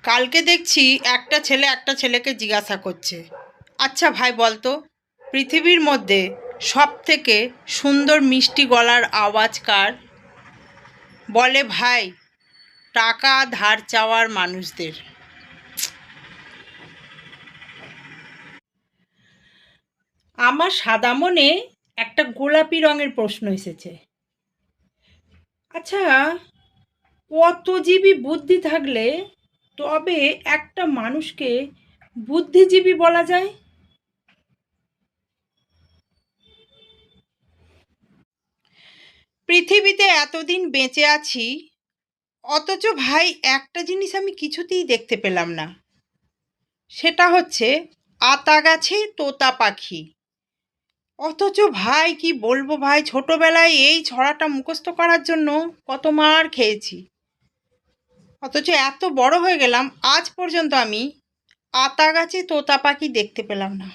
কালকে দেখছি একটা ছেলে একটা ছেলেকে জিজ্ঞাসা করছে, আচ্ছা ভাই বলতো, পৃথিবীর মধ্যে সব থেকে সুন্দর মিষ্টি গলার আওয়াজ কার? বলে ভাই, টাকা ধার চাওয়ার মানুষদের। আমার সাদা মনে একটা গোলাপি রঙের প্রশ্ন এসেছে। আচ্ছা, কতজীবী বুদ্ধি থাকলে তবে একটা মানুষকে বুদ্ধিজীবী বলা যায়? পৃথিবীতে এতদিন বেঁচে আছি, অথচ ভাই একটা জিনিস আমি কিছুতেই দেখতে পেলাম না। সেটা হচ্ছে আতা গাছে তোতা পাখি। অথচ ভাই কি বলবো ভাই, ছোটবেলায় এই ছড়াটা মুখস্থ করার জন্য কত মার খেয়েছি। অথচ এত বড় হয়ে গেলাম, আজ পর্যন্ত আমি আতা গাছে তোতা পাখি দেখতে পেলাম না।